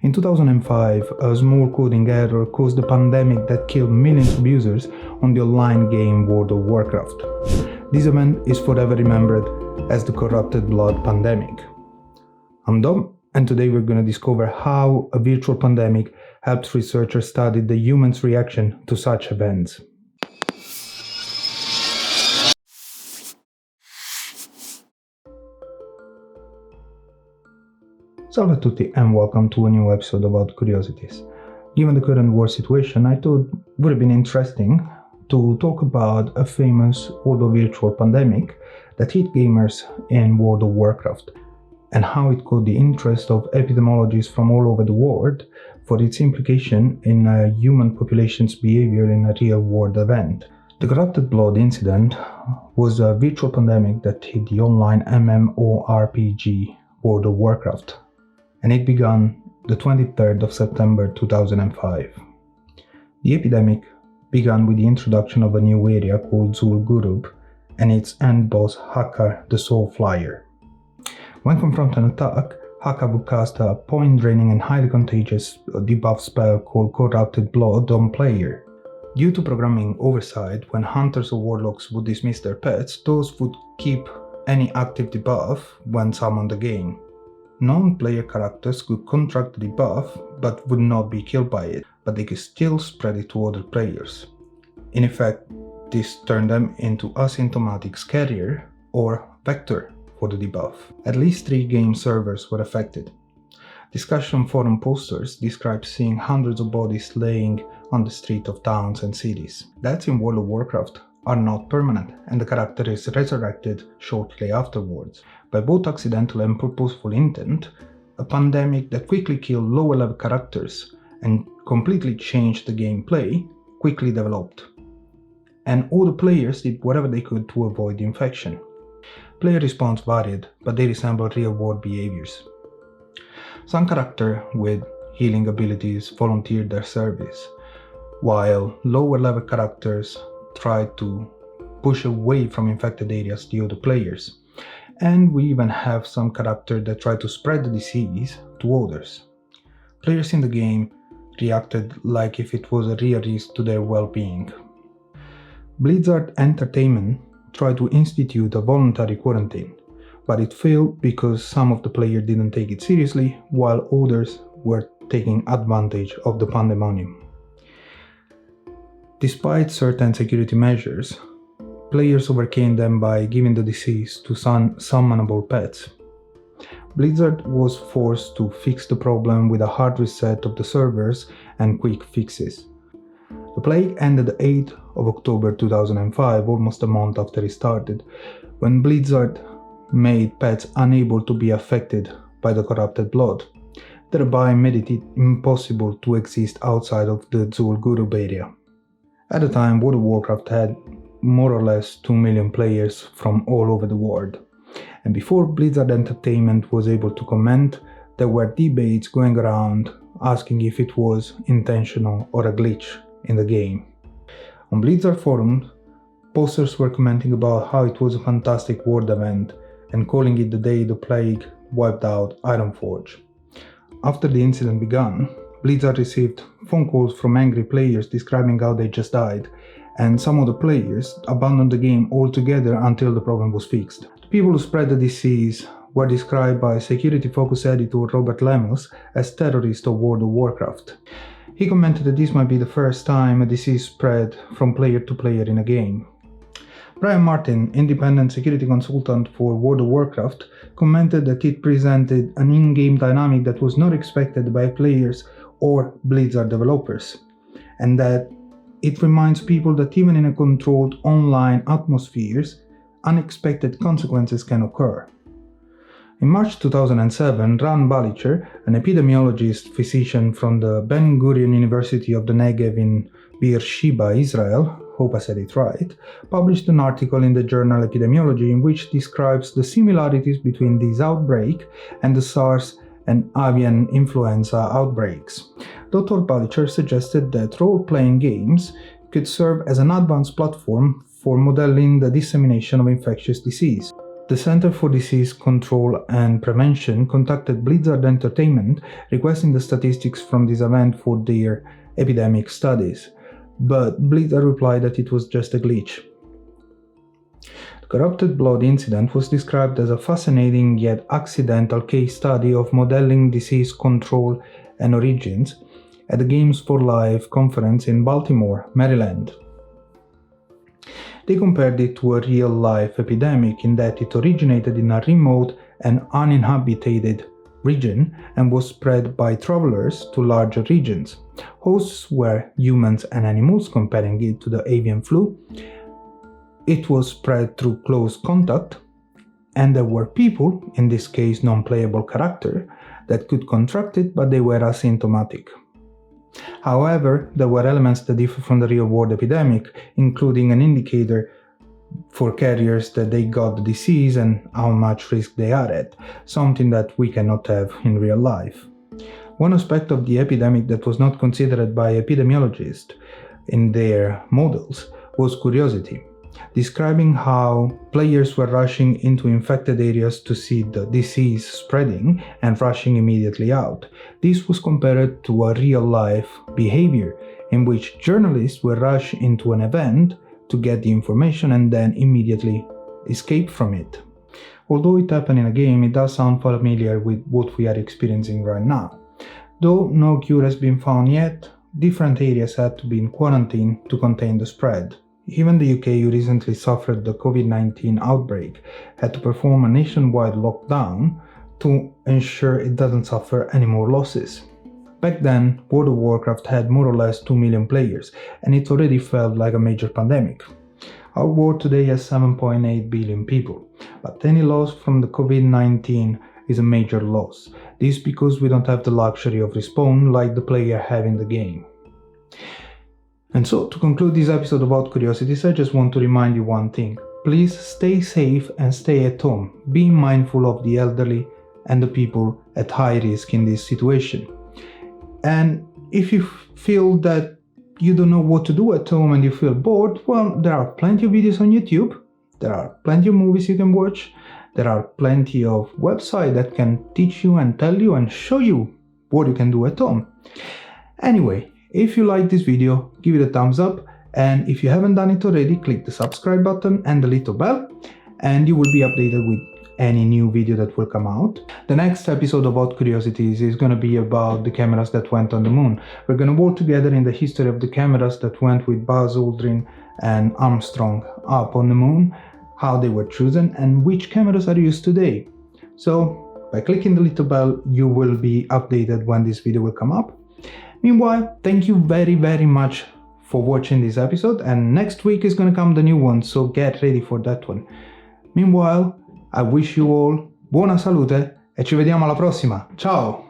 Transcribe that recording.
In 2005, a small coding error caused a pandemic that killed millions of users on the online game World of Warcraft. This event is forever remembered as the Corrupted Blood pandemic. I'm Dom, and today we're going to discover how a virtual pandemic helps researchers study the human's reaction to such events. Salve a tutti and welcome to a new episode about curiosities. Given the current war situation, I thought it would have been interesting to talk about a famous although virtual pandemic that hit gamers in World of Warcraft and how it caught the interest of epidemiologists from all over the world for its implication in a human population's behavior in a real-world event. The Corrupted Blood incident was a virtual pandemic that hit the online MMORPG World of Warcraft, and it began the 23rd of September 2005. The epidemic began with the introduction of a new area called Zul'Gurub and its end boss Haka the Soul Flyer. When confronted an attack, Haka would cast a point-draining and highly contagious debuff spell called Corrupted Blood on player. Due to programming oversight, when hunters or warlocks would dismiss their pets, those would keep any active debuff when summoned again. Non-player characters could contract the debuff but would not be killed by it, but they could still spread it to other players. In effect, this turned them into asymptomatic carrier or vector for the debuff. At least 3 game servers were affected. Discussion forum posters described seeing hundreds of bodies laying on the street of towns and cities. Deaths in World of Warcraft are not permanent, and the character is resurrected shortly afterwards. By both accidental and purposeful intent, a pandemic that quickly killed lower level characters and completely changed the gameplay quickly developed. And all the players did whatever they could to avoid the infection. Player response varied, but they resembled real world behaviors. Some characters with healing abilities volunteered their service, while lower level characters tried to push away from infected areas the other players. And we even have some characters that try to spread the disease to others. Players in the game reacted like if it was a real risk to their well-being. Blizzard Entertainment tried to institute a voluntary quarantine, but it failed because some of the players didn't take it seriously, while others were taking advantage of the pandemonium. Despite certain security measures, players overcame them by giving the disease to summonable pets. Blizzard was forced to fix the problem with a hard reset of the servers and quick fixes. The plague ended the 8th of October 2005, almost a month after it started, when Blizzard made pets unable to be affected by the Corrupted Blood, thereby made it impossible to exist outside of the Zul'Gurub area. At the time, World of Warcraft had more or less 2 million players from all over the world, and before Blizzard Entertainment was able to comment, there were debates going around asking if it was intentional or a glitch in the game. On Blizzard forums, posters were commenting about how it was a fantastic world event and calling it the day the plague wiped out Ironforge. After the incident began, Blizzard received phone calls from angry players describing how they just died, and some of the players abandoned the game altogether until the problem was fixed. The people who spread the disease were described by security-focused editor Robert Lemos as terrorists of World of Warcraft. He commented that this might be the first time a disease spread from player to player in a game. Brian Martin, independent security consultant for World of Warcraft, commented that it presented an in-game dynamic that was not expected by players or Blizzard developers, and that it reminds people that even in a controlled online atmospheres, unexpected consequences can occur. In March 2007, Ran Balicher, an epidemiologist physician from the Ben Gurion University of the Negev in Beersheba, Israel, hope I said it right, published an article in the journal Epidemiology in which describes the similarities between this outbreak and the SARS and avian influenza outbreaks. Dr. Balicher suggested that role-playing games could serve as an advanced platform for modeling the dissemination of infectious disease. The Center for Disease Control and Prevention contacted Blizzard Entertainment requesting the statistics from this event for their epidemic studies, but Blizzard replied that it was just a glitch. The corrupted blood incident was described as a fascinating yet accidental case study of modeling disease control and origins at the Games for Life conference in Baltimore, Maryland. They compared it to a real-life epidemic in that it originated in a remote and uninhabited region and was spread by travelers to larger regions. Hosts were humans and animals, comparing it to the avian flu. It was spread through close contact, and there were people, in this case non-playable character, that could contract it, but they were asymptomatic. However, there were elements that differ from the real-world epidemic, including an indicator for carriers that they got the disease and how much risk they are at, something that we cannot have in real life. One aspect of the epidemic that was not considered by epidemiologists in their models was curiosity, describing how players were rushing into infected areas to see the disease spreading and rushing immediately out. This was compared to a real-life behavior in which journalists were rushed into an event to get the information and then immediately escape from it. Although it happened in a game, it does sound familiar with what we are experiencing right now. Though no cure has been found yet, different areas had to be in quarantine to contain the spread. Even the UK, who recently suffered the COVID-19 outbreak, had to perform a nationwide lockdown to ensure it doesn't suffer any more losses. Back then, World of Warcraft had more or less 2 million players, and it already felt like a major pandemic. Our world today has 7.8 billion people, but any loss from the COVID-19 is a major loss. This because we don't have the luxury of respawn like the player have in the game. And so, to conclude this episode about curiosities, I just want to remind you one thing. Please stay safe and stay at home. Be mindful of the elderly and the people at high risk in this situation. And if you feel that you don't know what to do at home and you feel bored, well, there are plenty of videos on YouTube. There are plenty of movies you can watch. There are plenty of websites that can teach you and tell you and show you what you can do at home. Anyway, if you like this video, give it a thumbs up, and if you haven't done it already, click the subscribe button and the little bell, and you will be updated with any new video that will come out. The next episode about curiosities is going to be about the cameras that went on the moon. We're going to work together in the history of the cameras that went with Buzz Aldrin and Armstrong up on the moon, how they were chosen, and which cameras are used today. So, by clicking the little bell, you will be updated when this video will come up. Meanwhile, thank you very much for watching this episode, and next week is gonna come the new one, so get ready for that one. Meanwhile, I wish you all buona salute e ci vediamo alla prossima. Ciao!